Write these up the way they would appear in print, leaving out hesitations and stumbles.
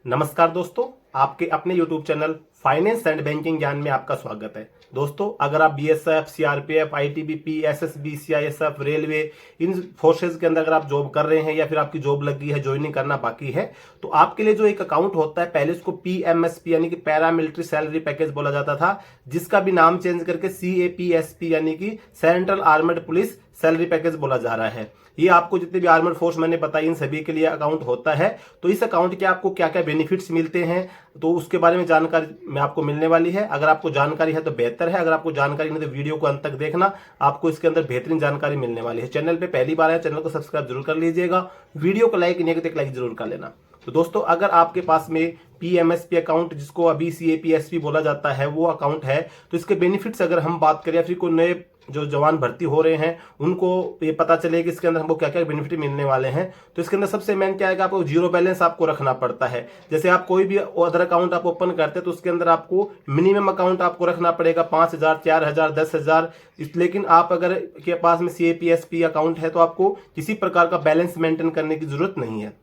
नमस्कार दोस्तों, आपके अपने YouTube channel finance and banking ज्ञान में आपका स्वागत है। दोस्तों, अगर आप BSF, CRPF, ITBP, SSB, CISF, railway, इन फोर्सेज के अंदर अगर आप जॉब कर रहे हैं या फिर आपकी जॉब लगी है, ज्वाइनिंग करना बाकी है, तो आपके लिए जो एक अकाउंट होता है, पहले उसको पीएमएसपी यानी कि पैरा मिलिट्री सैलरी पैकेज बोला जाता था, जिसका भी नाम चेंज करके सीएपीएसपी यानी कि central armed police salary package बोला जा रहा है। ये आपको जितने भी आर्मड फोर्स मैंने बताई इन सभी के लिए अकाउंट होता है। तो इस अकाउंट के आपको क्या क्या बेनिफिट्स मिलते हैं, तो उसके बारे में जानकारी में आपको मिलने वाली है। अगर आपको जानकारी है तो बेहतर है, अगर आपको जानकारी नहीं तो वीडियो को अंत तक देखना, आपको इसके अंदर बेहतरीन जानकारी मिलने वाली है। चैनल पे पहली बार है, चैनल को सब्सक्राइब जरूर कर लीजिएगा, वीडियो को लाइक नहीं तो एक लाइक जरूर कर लेना। तो दोस्तों, अगर आपके पास में पीएमएसपी अकाउंट, जिसको अभी सीएपीएसपी बोला जाता है, वो अकाउंट है, तो इसके बेनिफिट्स अगर हम बात करें या फिर कोई नए जो जवान भर्ती हो रहे हैं उनको ये पता चले कि इसके अंदर हमको क्या क्या बेनिफिट मिलने वाले हैं, तो इसके अंदर सबसे मेन क्या है कि आपको जीरो बैलेंस आपको रखना पड़ता है। जैसे आप कोई भी अदर अकाउंट आप ओपन करते हैं तो उसके अंदर आपको मिनिमम अकाउंट आपको रखना पड़ेगा 5,000, 4,000, 10,000। लेकिन आप अगर के पास में सीएपीएसपी अकाउंट है तो आपको किसी प्रकार का बैलेंस मेंटेन करने की जरूरत नहीं है।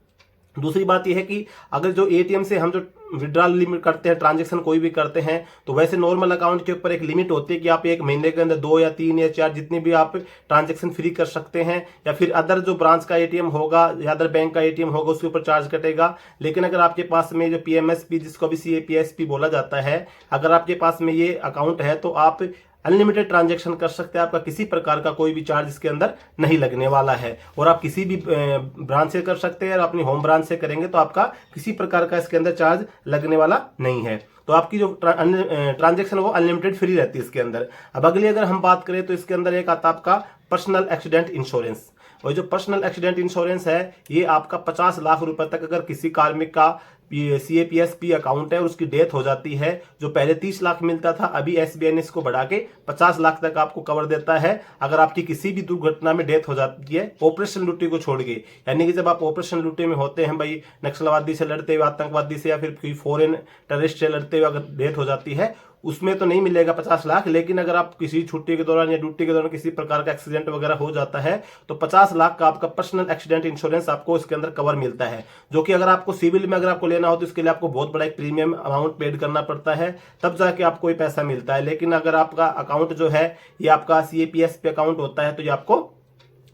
दूसरी बात यह है कि अगर जो एटीएम से हम जो विड्रॉल लिमिट करते हैं, ट्रांजैक्शन कोई भी करते हैं, तो वैसे नॉर्मल अकाउंट के ऊपर एक लिमिट होती है कि आप एक महीने के अंदर 2 या 3 या 4 जितनी भी आप ट्रांजैक्शन फ्री कर सकते हैं, या फिर अदर जो ब्रांच का एटीएम होगा या अदर बैंक का एटीएम होगा उसके ऊपर चार्ज कटेगा। लेकिन अगर आपके पास में जो पीएमएसपी, जिसको अभी सीएपीएसपी बोला जाता है, अगर आपके पास में ये अकाउंट है तो आप अनलिमिटेड ट्रांजैक्शन कर सकते हैं। आपका किसी प्रकार का कोई भी चार्ज इसके अंदर नहीं लगने वाला है, और आप किसी भी ब्रांच से कर सकते हैं, और अपनी होम ब्रांच से करेंगे तो आपका किसी प्रकार का इसके अंदर चार्ज लगने वाला नहीं है। तो आपकी जो ट्रांजैक्शन वो अनलिमिटेड फ्री रहती है इसके अंदर। अब अगली अगर हम बात करें तो इसके अंदर एक आता है आपका पर्सनल एक्सीडेंट इंश्योरेंस। और जो पर्सनल एक्सीडेंट इंश्योरेंस है, ये आपका 50 लाख रुपए तक अगर किसी कार्मिक का सीएपीएसपी अकाउंट है और उसकी डेथ हो जाती है, जो पहले 30 लाख मिलता था, अभी एसबीआई ने इसको बढ़ा के 50 लाख तक आपको कवर देता है। अगर आपकी किसी भी दुर्घटना में डेथ हो जाती है, ऑपरेशन ड्यूटी को छोड़ के, यानी कि जब आप ऑपरेशन ड्यूटी में होते हैं, भाई नक्सलवादी से लड़ते हुए, आतंकवादी से या फिर कोई फॉरेन टेररिस्ट से लड़ते हुए अगर डेथ हो जाती है, उसमें तो नहीं मिलेगा 50 लाख। लेकिन अगर आप किसी छुट्टी के दौरान या ड्यूटी के दौरान किसी प्रकार का एक्सीडेंट वगैरह हो जाता है, तो 50 लाख का आपका पर्सनल एक्सीडेंट इंश्योरेंस आपको इसके अंदर कवर मिलता है। जो कि अगर आपको सिविल में अगर आपको लेना हो तो इसके लिए आपको बहुत बड़ा एक प्रीमियम अमाउंट पेड करना पड़ता है, तब जाके आपको ये पैसा मिलता है। लेकिन अगर आपका अकाउंट जो है ये आपका सीएपीएस पे अकाउंट होता है, तो ये आपको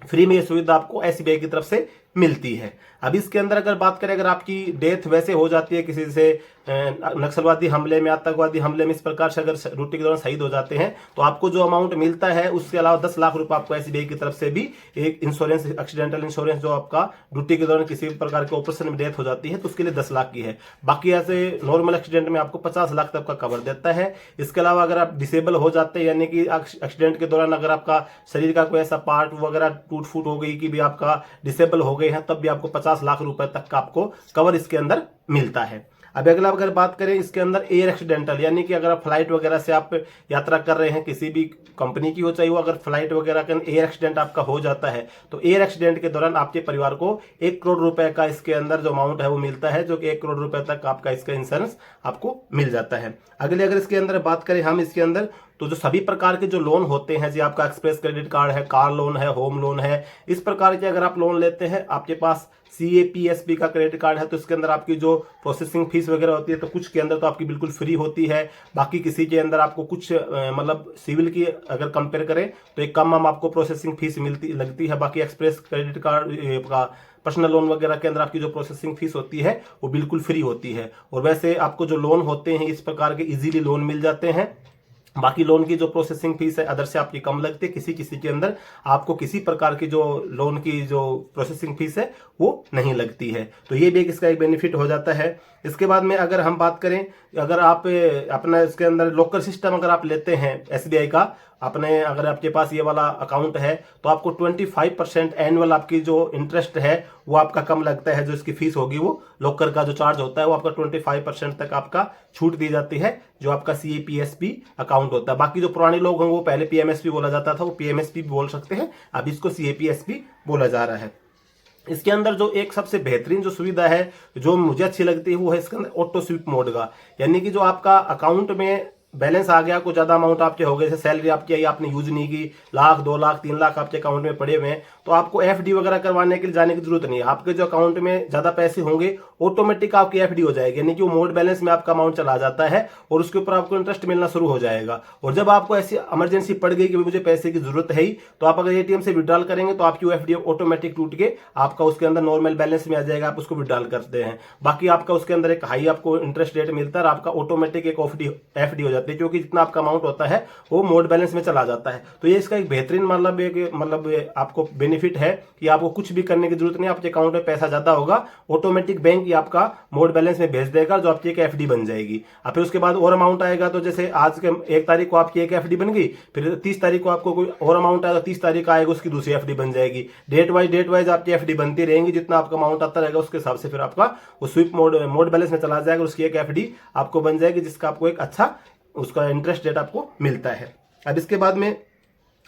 फ्री में ये सुविधा आपको एसबीआई की तरफ से मिलती है। अब इसके अंदर अगर बात करें, अगर आपकी डेथ वैसे हो जाती है किसी से नक्सलवादी हमले में, आतंकवादी हमले में, इस प्रकार से अगर ड्यूटी के दौरान शहीद हो जाते हैं, तो आपको जो अमाउंट मिलता है उसके अलावा 10 लाख रुपए आपको एसबीआई की तरफ से भी एक इंश्योरेंस, एक्सीडेंटल इंश्योरेंस, जो आपका ड्यूटी के दौरान किसी प्रकार के ऑपरेशन में डेथ हो जाती है तो उसके लिए 10 लाख की है। बाकी ऐसे नॉर्मल एक्सीडेंट में आपको 50 लाख तक का कवर देता है। इसके अलावा अगर आप डिसेबल हो जाते हैं, यानी कि एक्सीडेंट के दौरान अगर आपका शरीर का कोई ऐसा पार्ट वगैरह टूट फूट हो गई कि भी आपका डिसेबल हो गए हैं, तब भी आपको 50 लाख रुपए तक का आपको कवर इसके अंदर मिलता है। अब अगला अगर बात करें इसके अंदर एयर एक्सीडेंटल, यानी कि अगर आप फ्लाइट वगैरह से आप यात्रा कर रहे हैं, किसी भी कंपनी की हो चाहे वो, अगर फ्लाइट वगैरह का एयर एक्सीडेंट आपका हो जाता है, तो एयर एक्सीडेंट के दौरान आपके परिवार को 1 करोड़ रुपए का इसके अंदर जो अमाउंट है वो मिलता है, जो कि 1 करोड़ रुपए तक आपका इसका इंश्योरेंस आपको मिल जाता है। अगले अगर इसके अंदर बात करें हम इसके अंदर, तो जो सभी प्रकार के जो लोन होते हैं, जी आपका एक्सप्रेस क्रेडिट कार्ड है, कार लोन है, होम लोन है, इस प्रकार के अगर आप लोन लेते हैं, आपके पास सीएपीएसपी का क्रेडिट कार्ड है, तो इसके अंदर आपकी जो प्रोसेसिंग फीस वगैरह होती है, तो कुछ के अंदर तो आपकी बिल्कुल फ्री होती है, बाकी किसी के अंदर आपको कुछ मतलब सिविल की अगर कंपेयर करें तो एक कम आपको प्रोसेसिंग फीस लगती है। बाकी एक्सप्रेस क्रेडिट कार्ड का पर्सनल लोन वगैरह के अंदर आपकी जो प्रोसेसिंग फीस होती है वो बिल्कुल फ्री होती है। और वैसे आपको जो लोन होते हैं इस प्रकार के इजीली लोन मिल जाते हैं। बाकी लोन की जो प्रोसेसिंग फीस है अदर से आपकी कम लगती है, किसी किसी के अंदर आपको किसी प्रकार की जो लोन की जो प्रोसेसिंग फीस है वो नहीं लगती है। तो ये भी एक इसका एक बेनिफिट हो जाता है। इसके बाद में अगर हम बात करें, अगर आप अपना इसके अंदर लॉकर सिस्टम अगर आप लेते हैं एसबीआई का, अपने अगर आपके पास ये वाला अकाउंट है, तो आपको 25% एनुअल आपकी जो इंटरेस्ट है वो आपका कम लगता है। जो इसकी फीस होगी वो लॉकर का जो चार्ज होता है वो आपका 25% तक आपका छूट दी जाती है, जो आपका सीएपीएसपी अकाउंट होता है। बाकी जो पुराने लोग हैं वो पहले पीएमएसपी बोला जाता था, वो पीएमएसपी भी बोल सकते हैं, अब इसको सीएपीएसपी बोला जा रहा है। इसके अंदर जो एक सबसे बेहतरीन जो सुविधा है जो मुझे अच्छी लगती है वो है इसके अंदर ऑटो स्वीप मोड का, यानी कि जो आपका अकाउंट में बैलेंस आ गया, कुछ ज्यादा अमाउंट आपके हो गए, जैसे सैलरी आपकी आई आपने यूज नहीं की, लाख 2 लाख 3 लाख आपके अकाउंट में पड़े हुए हैं, तो आपको एफडी वगैरह करवाने के लिए जाने की जरूरत नहीं है। आपके जो अकाउंट में ज्यादा पैसे होंगे ऑटोमेटिक आपकी एफडी हो जाएगी, यानी कि वो मोड बैलेंस में आपका अमाउंट चला जाता है और उसके ऊपर आपको इंटरेस्ट मिलना शुरू हो जाएगा। और जब आपको ऐसी इमरजेंसी पड़ गई कि मुझे पैसे की जरूरत है ही, तो आप अगर एटीएम से विड्रॉल करेंगे तो आपकी एफडी ऑटोमेटिक टूट के आपका उसके अंदर नॉर्मल बैलेंस में आ जाएगा, आप उसको विड्रॉल करते हैं। बाकी आपका उसके अंदर एक हाई आपको इंटरेस्ट रेट मिलता है और आपका ऑटोमेटिक एक एफडी हो जाती है, क्योंकि जितना आपका अमाउंट होता है वो मोड बैलेंस में चला जाता है। तो ये इसका एक बेहतरीन मतलब आपको बेनिफिट है कि आपको कुछ भी करने की जरूरत नहीं, आपके अकाउंट में पैसा ज्यादा होगा, ऑटोमेटिक बैंक ही आपका मोड बैलेंस में भेज देगा, जो आपकी एक एफडी बन जाएगी। और फिर उसके बाद और अमाउंट आएगा, तो जैसे आज के 1 तारीख को आपकी एक एफडी बन गई, फिर 30 तारीख को आपको कोई और अमाउंट आएगा, 30 तारीख आएगा उसकी दूसरी एफडी बन जाएगी। डेट वाइज आपकी एफडी बनती रहेंगी, जितना आपका अमाउंट आता रहेगा उसके हिसाब से फिर आपका वो स्वीप मोड बैलेंस में चला जाएगा, उसकी एक एफडी आपको बन जाएगी, जिसका आपको एक अच्छा उसका इंटरेस्ट रेट आपको मिलता है। अब इसके बाद में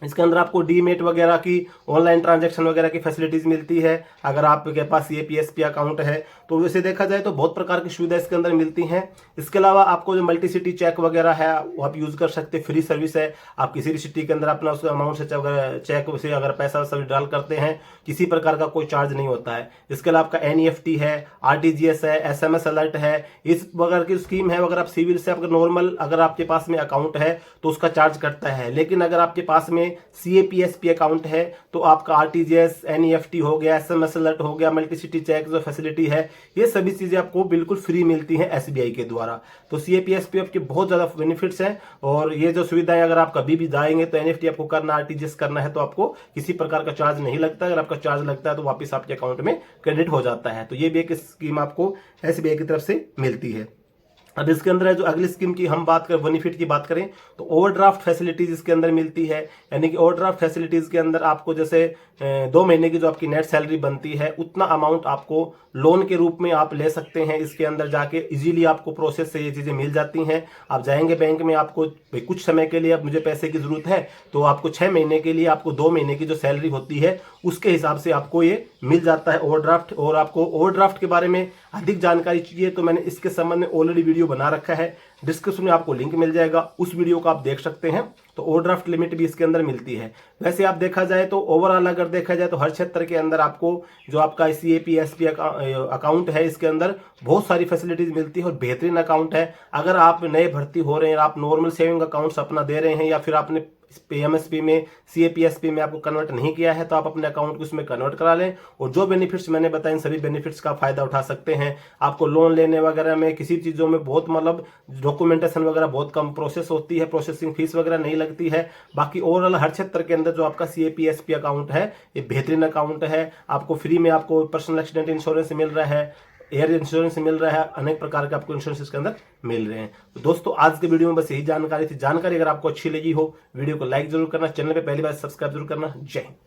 इसके अंदर आपको डीमेट वगैरह की ऑनलाइन ट्रांजैक्शन वगैरह की फैसिलिटीज मिलती है। अगर आपके पास ये पीएसपी अकाउंट है तो वैसे देखा जाए तो बहुत प्रकार की सुविधा इसके अंदर मिलती हैं। इसके अलावा आपको जो मल्टी सिटी चेक वगैरह है वो आप यूज कर सकते हैं, फ्री सर्विस है। आप किसी भी सिटी के अंदर अपना उस अमाउंट से चेक से अगर पैसा विड्रॉल करते हैं, किसी प्रकार का कोई चार्ज नहीं होता है। इसके अलावा आपका एनईएफटी है, आरटीजीएस है, एसएमएस अलर्ट है, इस वगैरह की स्कीम है। अगर आप सिविल से अगर नॉर्मल अगर आपके पास में अकाउंट है तो उसका चार्ज कटता है, लेकिन अगर आपके पास में सीएपीएसपी अकाउंट है तो आपका आरटीजीएस, एनईएफटी हो गया, एसएमएस अलर्ट हो गया, मल्टी सिटी चेक जो फैसिलिटी है, ये सभी चीजें आपको बिल्कुल फ्री मिलती हैं एसबीआई के द्वारा। तो सीएपीएसपी आपके बहुत ज्यादा बेनिफिट्स हैं और ये जो सुविधाएं अगर आप कभी भी जाएंगे तो एनईएफटी आपको करना, आरटीजीएस करना है तो आपको किसी प्रकार का चार्ज नहीं लगता। अगर आपका चार्ज लगता है तो वापस आपके अकाउंट में क्रेडिट हो जाता है। तो ये भी एक स्कीम आपको एसबीआई की तरफ से मिलती है। अब इसके अंदर है जो अगली स्कीम की हम बात करें, बेनिफिट की बात करें, तो ओवरड्राफ्ट फैसिलिटीज इसके अंदर मिलती है। यानी कि ओवरड्राफ्ट फैसिलिटीज के अंदर आपको जैसे 2 महीने की जो आपकी नेट सैलरी बनती है उतना अमाउंट आपको लोन के रूप में आप ले सकते हैं। इसके अंदर जाके इजीली आपको प्रोसेस से ये चीजें मिल जाती हैं। आप जाएंगे बैंक में, आपको कुछ समय के लिए अब मुझे पैसे की जरूरत है तो आपको 6 महीने के लिए आपको 2 महीने की जो सैलरी होती है उसके हिसाब से आपको ये मिल जाता है ओवरड्राफ्ट। और आपको ओवरड्राफ्ट के बारे में अधिक जानकारी चाहिए तो मैंने इसके संबंध में ऑलरेडी वीडियो बना रखा है, डिस्क्रिप्शन में आपको लिंक मिल जाएगा, उस वीडियो को आप देख सकते हैं। तो ओवरड्राफ्ट लिमिट भी इसके अंदर मिलती है। वैसे आप देखा जाए तो ओवरऑल अगर देखा जाए तो हर क्षेत्र के अंदर आपको जो आपका सीएपीएसपी अकाउंट है इसके अंदर बहुत सारी फैसिलिटीज मिलती है और बेहतरीन अकाउंट है। अगर आप नए भर्ती हो रहे हैं, आप नॉर्मल सेविंग अकाउंट्स अपना दे रहे हैं या फिर आपने पीएमएसपी में, सीएपीएसपी में आपको कन्वर्ट नहीं किया है तो आप अपने अकाउंट को उसमें कन्वर्ट करा लें और जो बेनिफिट्स मैंने बताए इन सभी बेनिफिट्स का फायदा उठा सकते हैं। आपको लोन लेने वगैरह में किसी चीजों में बहुत मतलब डॉक्यूमेंटेशन वगैरह बहुत कम प्रोसेस होती है, प्रोसेसिंग फीस वगैरह नहीं लगती है। बाकी ओवरऑल हर क्षेत्र के अंदर जो आपका सीएपीएसपी अकाउंट है ये बेहतरीन अकाउंट है। आपको फ्री में आपको पर्सनल एक्सीडेंट इंश्योरेंस मिल रहा है, एयर इंश्योरेंस मिल रहा है, अनेक प्रकार के आपको इंश्योरेंस इसके अंदर मिल रहे हैं। तो दोस्तों आज के वीडियो में बस यही जानकारी थी। जानकारी अगर आपको अच्छी लगी हो वीडियो को लाइक जरूर करना, चैनल पे पहली बार सब्सक्राइब जरूर करना। जय हिंद।